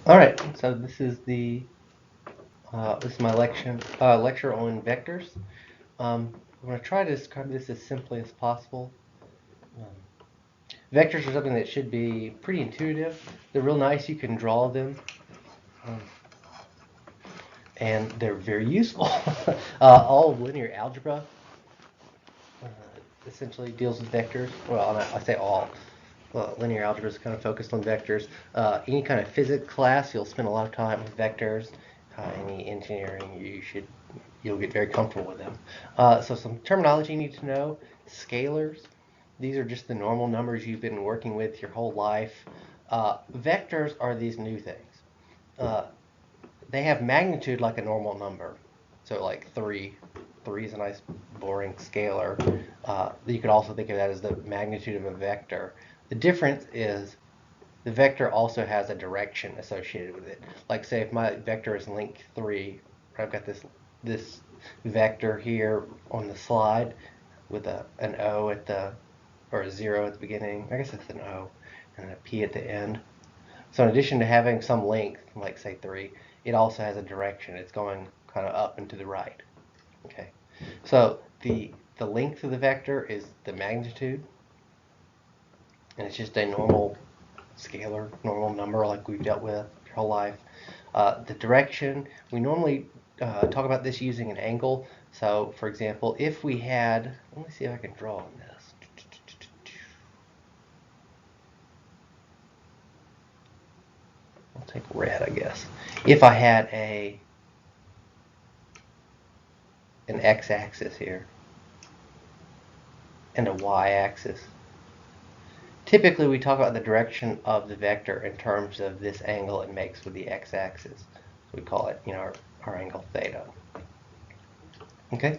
All right, so this is my lecture on vectors. I'm going to try to describe this as simply as possible. Um, Vectors are something that should be pretty intuitive. They're real nice. You can draw them, um, and they're very useful. All of linear algebra uh, essentially deals with vectors. Well, I say all. Linear algebra is kind of focused on vectors. Any kind of physics class, you'll spend a lot of time with vectors. Any engineering, you'll get very comfortable with them. So some terminology you need to know: scalars. These are just the normal numbers you've been working with your whole life. Vectors are these new things. Uh, they have magnitude like a normal number. So like 3. 3 is a nice boring scalar. You could also think of that as the magnitude of a vector. The difference is the vector also has a direction associated with it. Like say if my vector is length 3, I've got this vector here on the slide with an O at the, or a 0 at the beginning. I guess it's an O and a P at the end. So in addition to having some length, like say 3, it also has a direction. It's going kind of up and to the right. Okay. So the length of the vector is the magnitude, and it's just a normal scalar, normal number like we've dealt with your whole life. The direction, we normally talk about this using an angle. So for example, if we had, let me see if I can draw on this. I'll take red, I guess. If I had an x-axis here and a y-axis, typically we talk about the direction of the vector in terms of this angle it makes with the x-axis. So we call it, our angle theta. Okay.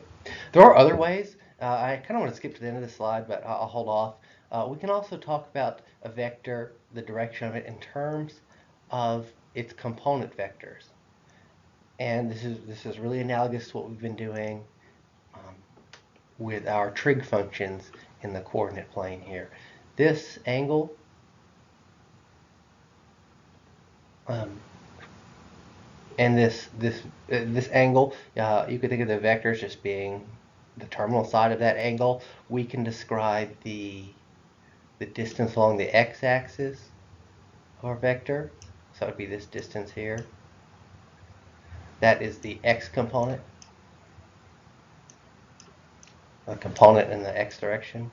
There are other ways. I kind of want to skip to the end of the slide, but I'll hold off. We can also talk about a vector, the direction of it, in terms of its component vectors. And this is really analogous to what we've been doing um, with our trig functions in the coordinate plane here. This angle um, and this angle, you could think of the vectors just being the terminal side of that angle. We can describe the distance along the x-axis of our vector. So it would be this distance here. That is the x component, a component in the x direction.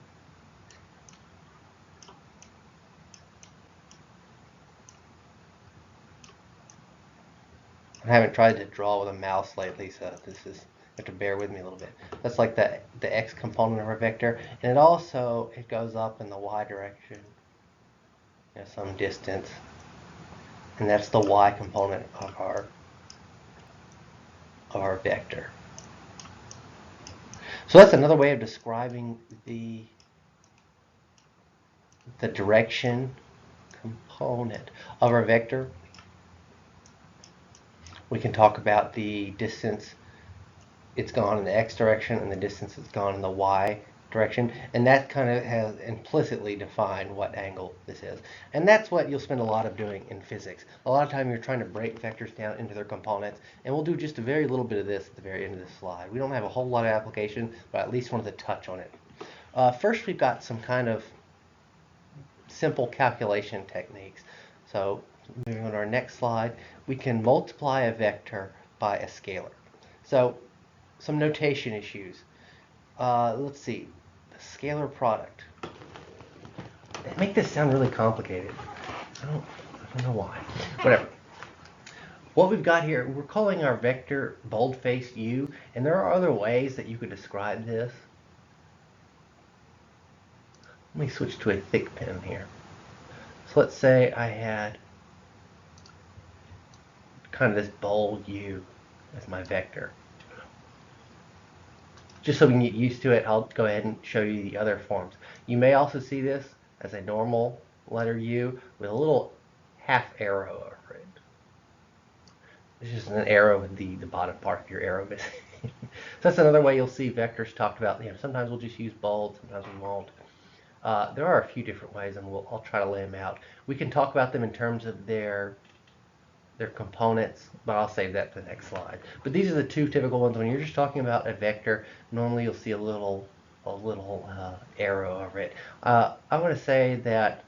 I haven't tried to draw with a mouse lately, so you have to bear with me a little bit. That's like the x component of our vector, and it goes up in the y direction, some distance, and that's the y component of our vector. So that's another way of describing the direction component of our vector. We can talk about the distance it's gone in the x direction and the distance it's gone in the y direction, and that kind of has implicitly defined what angle this is. And that's what you'll spend a lot of doing in physics. A lot of time you're trying to break vectors down into their components, and we'll do just a very little bit of this at the very end of this slide. We don't have a whole lot of application, but I at least wanted to touch on it. First, we've got some kind of simple calculation techniques. So moving on to our next slide, we can multiply a vector by a scalar. So some notation issues. Let's see, the scalar product. They make this sound really complicated. I don't know why. Whatever. What we've got here, we're calling our vector bold-faced U, and there are other ways that you could describe this. Let me switch to a thick pen here. So let's say I had kind of this bold U as my vector. Just so we can get used to it, I'll go ahead and show you the other forms. You may also see this as a normal letter U with a little half arrow over it. It's just an arrow with the bottom part of your arrow missing. So that's another way you'll see vectors talked about. Sometimes we'll just use bold, sometimes we won't. There are a few different ways, and I'll try to lay them out. We can talk about them in terms of their their components, but I'll save that for the next slide. But these are the two typical ones. When you're just talking about a vector, normally you'll see a little arrow over it. I want to say that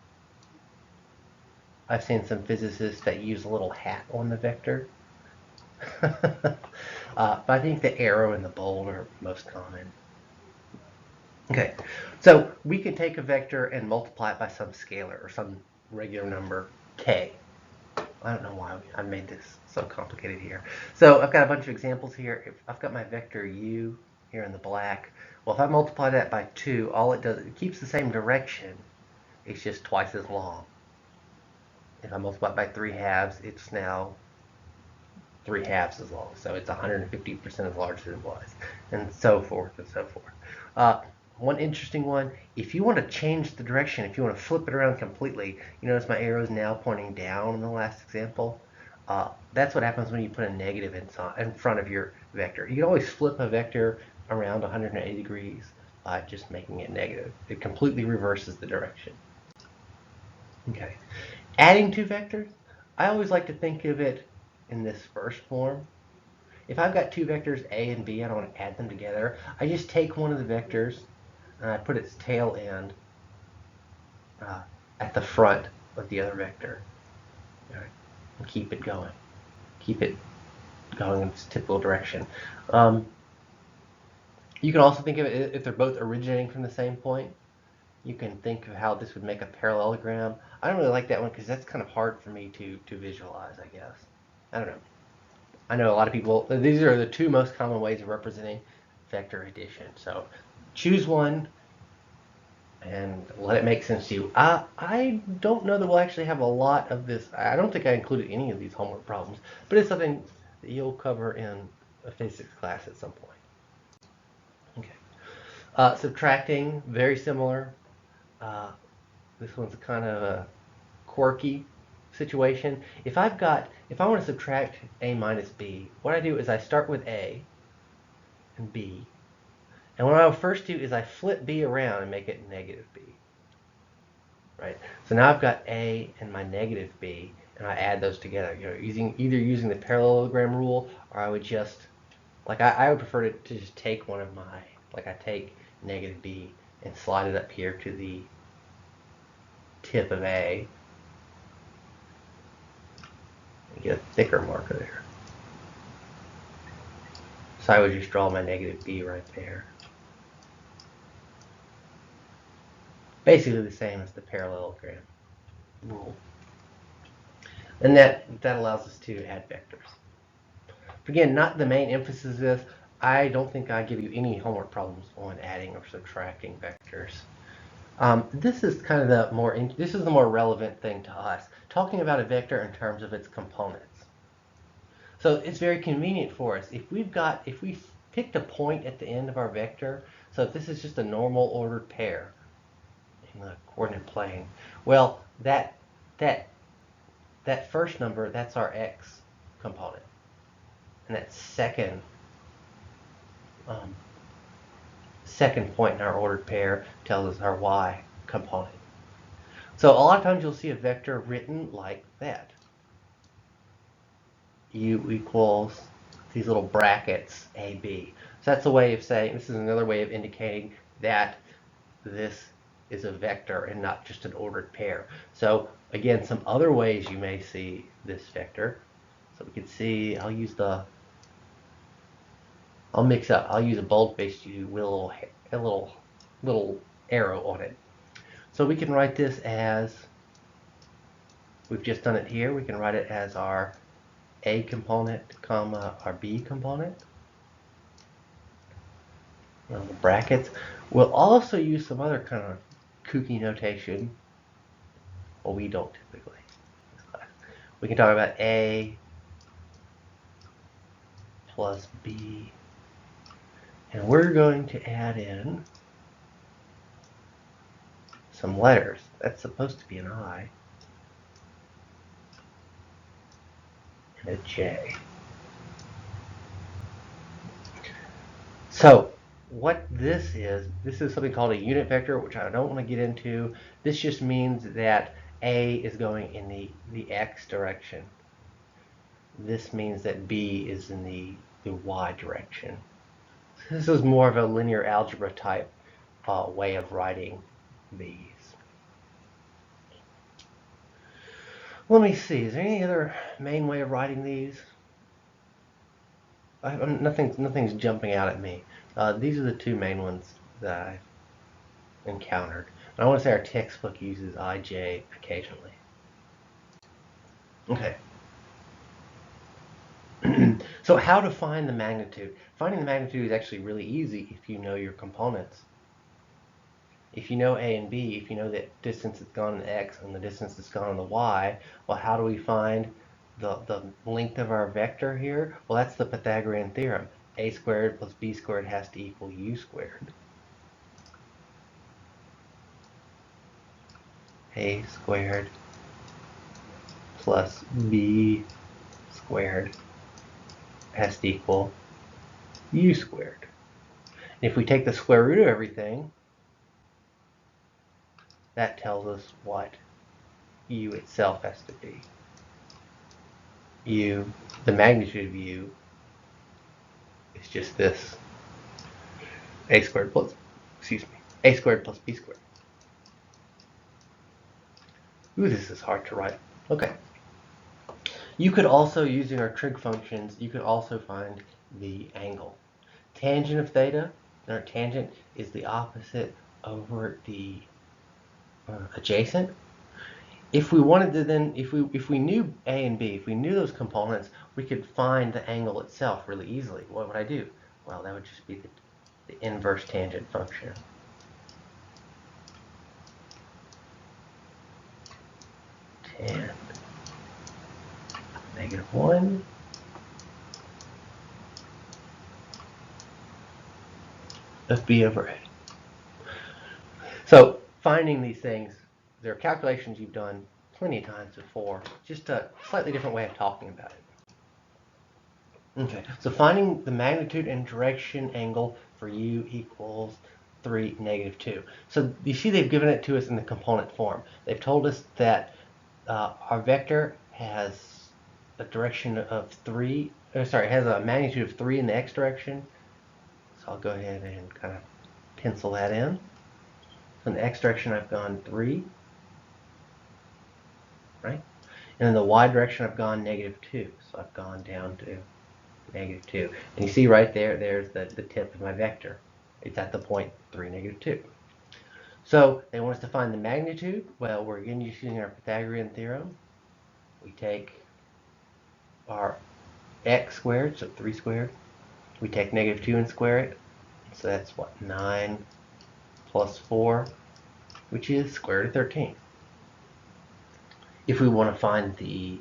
I've seen some physicists that use a little hat on the vector. But I think the arrow and the bold are most common. Okay, so we can take a vector and multiply it by some scalar or some regular number k. I don't know why I made this so complicated here. So I've got a bunch of examples here. If I've got my vector u here in the black. Well, if I multiply that by 2, all it does, it keeps the same direction. It's just twice as long. If I multiply it by 3 halves, it's now 3 halves as long. So it's 150% as large as it was, and so forth and so forth. One interesting one, if you want to change the direction, if you want to flip it around completely, you notice my arrow is now pointing down in the last example. That's what happens when you put a negative in front of your vector. You can always flip a vector around 180 degrees by just making it negative. It completely reverses the direction. Okay, adding two vectors, I always like to think of it in this first form. If I've got two vectors a and b, I don't want to add them together. I just take one of the vectors and I put its tail end at the front of the other vector. Right, and keep it going. Keep it going in its typical direction. You can also think of it if they're both originating from the same point. You can think of how this would make a parallelogram. I don't really like that one because that's kind of hard for me to visualize, I guess. I don't know. I know a lot of people, these are the two most common ways of representing vector addition. So choose one and let it make sense to you. I don't know that we'll actually have a lot of this. I don't think I included any of these homework problems, but it's something that you'll cover in a physics class at some point. Okay. Subtracting, very similar. This one's kind of a quirky situation. If I want to subtract a minus b, what I do is I start with a and b. And what I will first do is I flip b around and make it negative b. Right? So now I've got a and my negative b, and I add those together. Either using the parallelogram rule, or I would just, like I would prefer to just take one of my, like I take negative b and slide it up here to the tip of a, and get a thicker marker there. So I would just draw my negative b right there. Basically the same as the parallelogram rule. And that allows us to add vectors. Again, not the main emphasis of this. I don't think I give you any homework problems on adding or subtracting vectors. This is kind of this is the more relevant thing to us, talking about a vector in terms of its components. So it's very convenient for us. If we picked a point at the end of our vector, so if this is just a normal ordered pair in the coordinate plane, well, that first number, that's our x component, and that second point in our ordered pair tells us our y component. So a lot of times you'll see a vector written like that. U equals these little brackets AB. So that's a way of saying, this is another way of indicating that this is a vector and not just an ordered pair. So again, some other ways you may see this vector. So we can see, I'll mix up. I'll use a boldface U with a little arrow on it. So we can write this as, we've just done it here, we can write it as our A component, comma, our B component. The brackets. We'll also use some other kind of kooky notation. Well, we don't typically. We can talk about A plus B. And we're going to add in some letters. That's supposed to be an I and a J. So what this is something called a unit vector, which I don't want to get into. This just means that A is going in the x direction, this means that B is in the y direction. This is more of a linear algebra type way of writing these. Let me see, is there any other main way of writing these? Nothing's jumping out at me. These are the two main ones that I've encountered. And I want to say our textbook uses IJ occasionally. Okay. So how to find the magnitude? Finding the magnitude is actually really easy if you know your components. If you know a and b, if you know the distance that's gone in x and the distance that's gone in the y, well, how do we find the length of our vector here? Well, that's the Pythagorean theorem. A squared plus b squared has to equal u squared. A squared plus b squared has to equal u squared. And if we take the square root of everything, that tells us what u itself has to be. U, the magnitude of u, is just this. A squared plus, a squared plus b squared. Ooh, this is hard to write. Okay. You could also, using our trig functions, you could also find the angle. Tangent of theta, our tangent is the opposite over the adjacent. If we wanted to then, if we knew a and b, if we knew those components, we could find the angle itself really easily. What would I do? Well, that would just be the inverse tangent function. Tan -1 of b over a. So finding these things, there are calculations you've done plenty of times before, just a slightly different way of talking about it. Okay, so finding the magnitude and direction angle for u equals 3, -2. So you see they've given it to us in the component form. They've told us that our vector has a direction of 3, has a magnitude of 3 in the x direction. So I'll go ahead and kind of pencil that in. So in the x direction I've gone 3, right? And in the y direction I've gone -2. So I've gone down to -2. And you see right there, there's the tip of my vector. It's at the point 3, -2. So they want us to find the magnitude. Well, we're again using our Pythagorean theorem. We take our x squared, so 3 squared. We take -2 and square it. So that's what, 9 plus 4, which is square root of 13. If we want to find the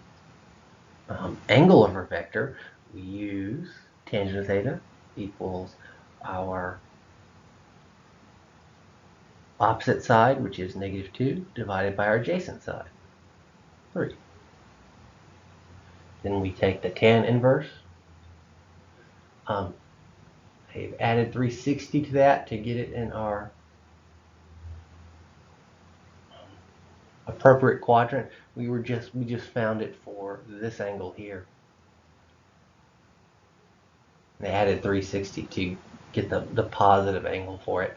angle of our vector, we use tangent of theta equals our opposite side, which is -2, divided by our adjacent side, 3. Then we take the tan inverse. I've added 360 to that to get it in our appropriate quadrant. We just found it for this angle here. They added 360 to get the positive angle for it.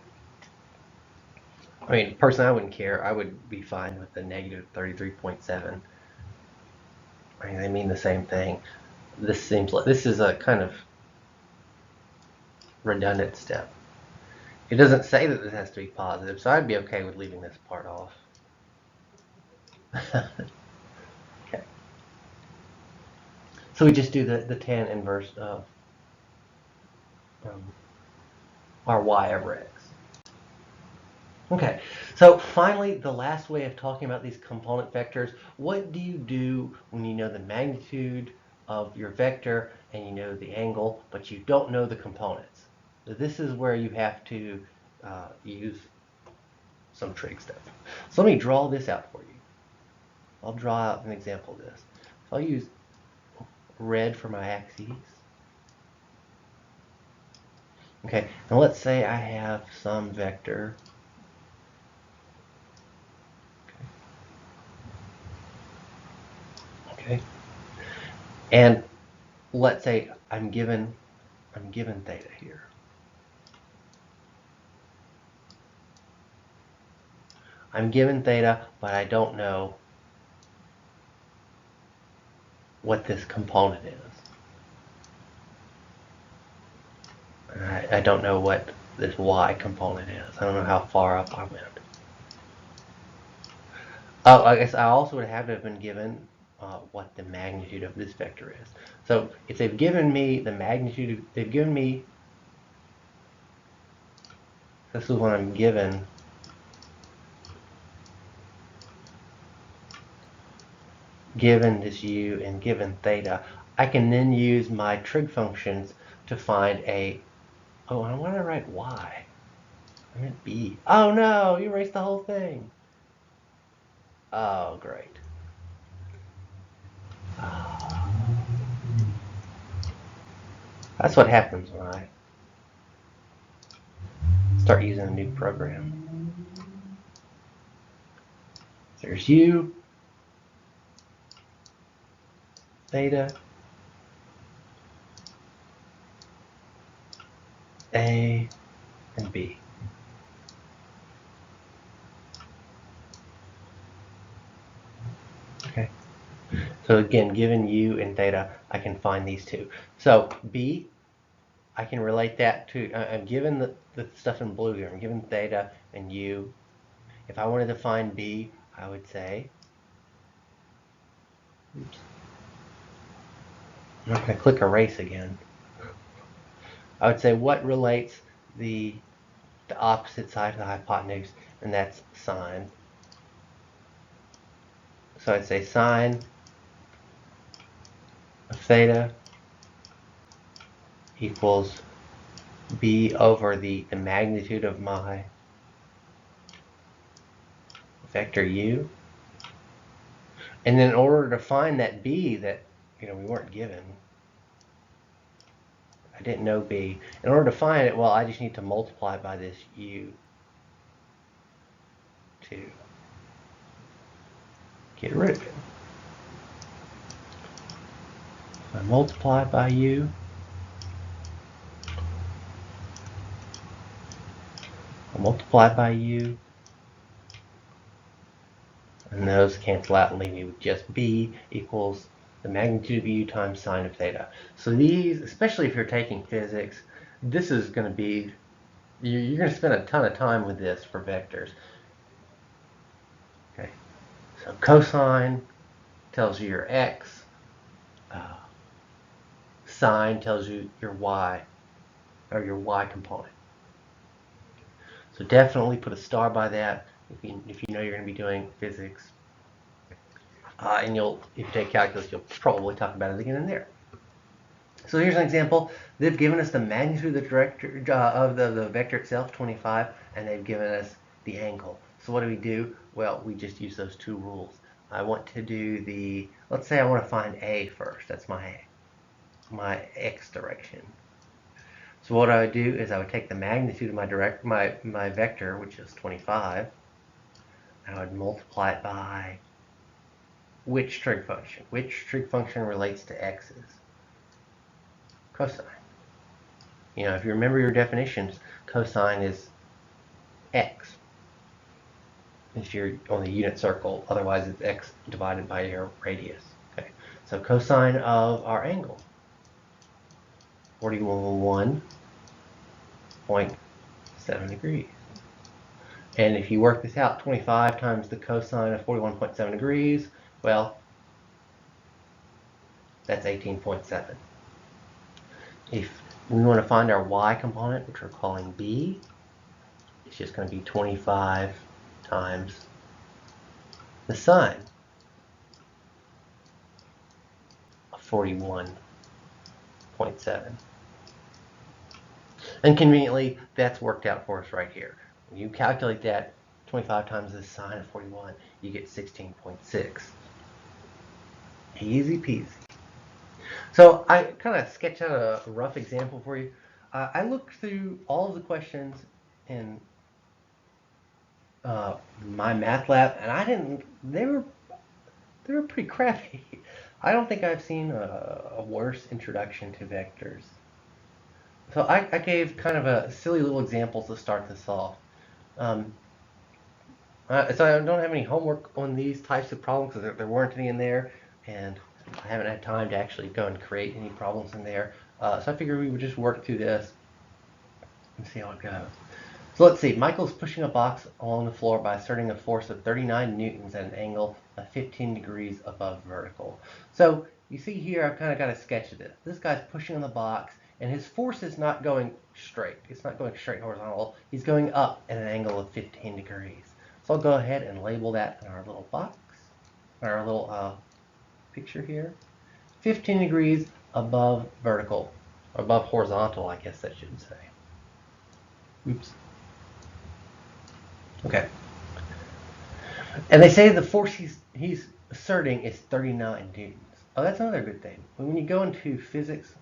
I mean, personally, I wouldn't care. I would be fine with the -33.7. I mean, they mean the same thing. This seems like this is a kind of redundant step. It doesn't say that this has to be positive, so I'd be okay with leaving this part off. Okay. So we just do the tan inverse of our y over x. Okay, so finally, the last way of talking about these component vectors, what do you do when you know the magnitude of your vector and you know the angle, but you don't know the components? So this is where you have to use some trig stuff. So let me draw this out for you. I'll draw out an example of this. So I'll use red for my axes. Okay, and let's say I have some vector. Okay. And let's say I'm given theta here. I'm given theta, but I don't know what this component is. I don't know what this y component is. I don't know how far up I went. Oh, I guess I also would have to have been given what the magnitude of this vector is. So if they've given me the magnitude, they've given me, this is what I'm given this u and given theta, I can then use my trig functions to find a, oh, I want to write y. I meant b. Oh no, you erased the whole thing. Oh, great. That's what happens when I start using a new program. There's u, theta, a, and b. Okay. So again, given u and theta, I can find these two. So b, I can relate that to, I'm given the stuff in blue here. I'm given theta and u. If I wanted to find b, I would say, oops, I'm not going to click erase again. I would say what relates the opposite side of the hypotenuse, and that's sine. So I'd say sine of theta equals b over the magnitude of my vector u. And then in order to find that b that we weren't given, I didn't know b. In order to find it, well, I just need to multiply by this u to get rid of it. I multiply by u. I multiply by u. And those cancel out and leave me with just b equals the magnitude of u times sine of theta. So these, especially if you're taking physics, this is going to be, you're going to spend a ton of time with this for vectors. Okay, so cosine tells you your x, sine tells you your y, or your y component. So definitely put a star by that if you know you're going to be doing physics. And if you take calculus, you'll probably talk about it again in there. So here's an example. They've given us the magnitude of the director of the vector itself, 25, and they've given us the angle. So what do we do? Well, we just use those two rules. I want to do let's say I want to find a first. That's my x direction. So what I would do is I would take the magnitude of my vector, which is 25, and I would multiply it by which trig function? Which trig function relates to x's? Cosine. If you remember your definitions, cosine is x. If you're on the unit circle, otherwise it's x divided by your radius. Okay, so cosine of our angle, 41.7 degrees. And if you work this out, 25 times the cosine of 41.7 degrees, well, that's 18.7. If we want to find our y component, which we're calling b, it's just going to be 25 times the sine of 41.7. And conveniently, that's worked out for us right here. When you calculate that, 25 times the sine of 41, you get 16.6. Easy peasy. So I kind of sketched out a rough example for you. I looked through all of the questions in my math lab, and they were pretty crappy. I don't think I've seen a worse introduction to vectors. So I gave kind of a silly little examples to start this off. So I don't have any homework on these types of problems because there weren't any in there, and I haven't had time to actually go and create any problems in there. So I figured we would just work through this and see how it goes. So let's see. Michael's pushing a box along the floor by exerting a force of 39 newtons at an angle of 15 degrees above vertical. So you see here, I've kind of got a sketch of this. This guy's pushing on the box, and his force is not going straight. It's not going straight horizontal. He's going up at an angle of 15 degrees. So I'll go ahead and label that in our little box, our little picture here. 15 degrees above vertical, or above horizontal, I guess I should say. Oops. Okay. And they say the force he's asserting is 39 newtons. Oh, that's another good thing. When you go into physics,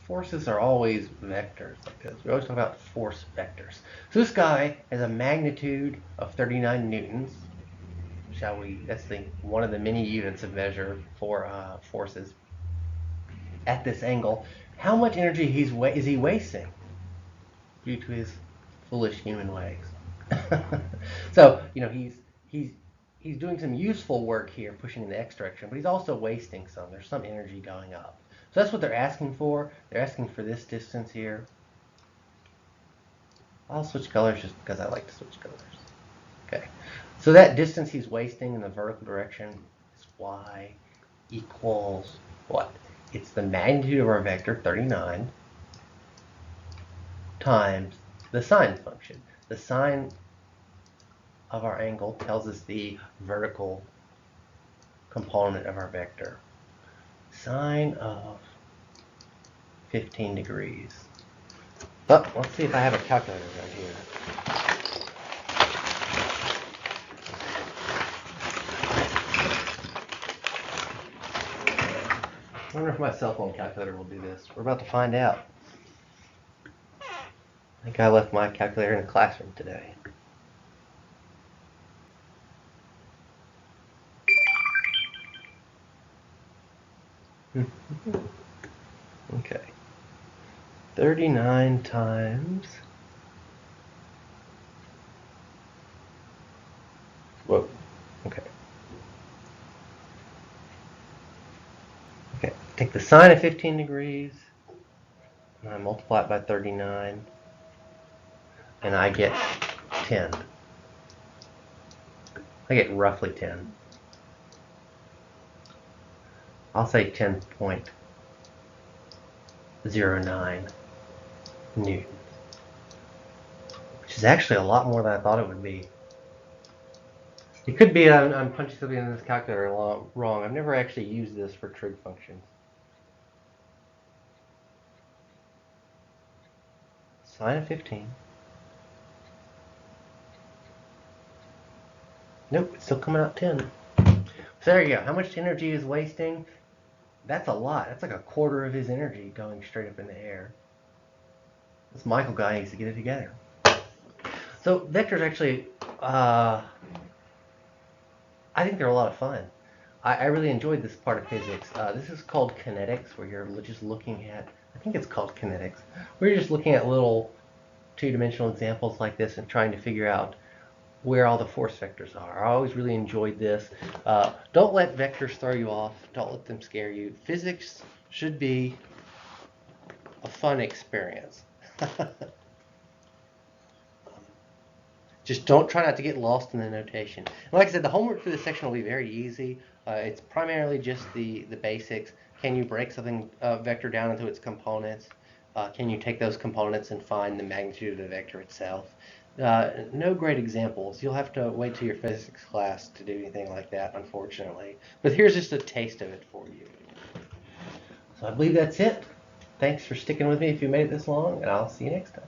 forces are always vectors like this. We always talk about force vectors. So this guy has a magnitude of 39 newtons. Shall we? That's one of the many units of measure for forces. At this angle, how much energy is he wasting due to his foolish human ways? So he's doing some useful work here, pushing in the x direction, but he's also wasting some. There's some energy going up. So that's what they're asking for. They're asking for this distance here. I'll switch colors just because I like to switch colors. Okay. So that distance he's wasting in the vertical direction is y equals what? It's the magnitude of our vector, 39, times the sine function. The sine of our angle tells us the vertical component of our vector. Sine of 15 degrees. But let's see if I have a calculator right here. I wonder if my cell phone calculator will do this. We're about to find out. I think I left my calculator in the classroom today. Okay. 39 times. Whoa. Okay. Okay. Take the sine of 15 degrees, and I multiply it by 39, and I get 10. I get roughly 10. I'll say 10.09 newtons, which is actually a lot more than I thought it would be. It could be I'm punching something in this calculator wrong. I've never actually used this for trig functions. Sine of 15. Nope, it's still coming out 10. So there you go. How much energy is wasting? That's a lot. That's like a quarter of his energy going straight up in the air. This Michael guy needs to get it together. So vectors actually, I think they're a lot of fun. I really enjoyed this part of physics. This is called kinetics, where you're just looking at, I think it's called kinetics, where you're just looking at little two-dimensional examples like this and trying to figure out where all the force vectors are. I always really enjoyed this. Don't let vectors throw you off. Don't let them scare you. Physics should be a fun experience. Just don't try not to get lost in the notation. And like I said, the homework for this section will be very easy. It's primarily just the basics. Can you break something vector down into its components? Can you take those components and find the magnitude of the vector itself? No great examples. You'll have to wait till your physics class to do anything like that, unfortunately. But here's just a taste of it for you. So I believe that's it. Thanks for sticking with me if you made it this long, and I'll see you next time.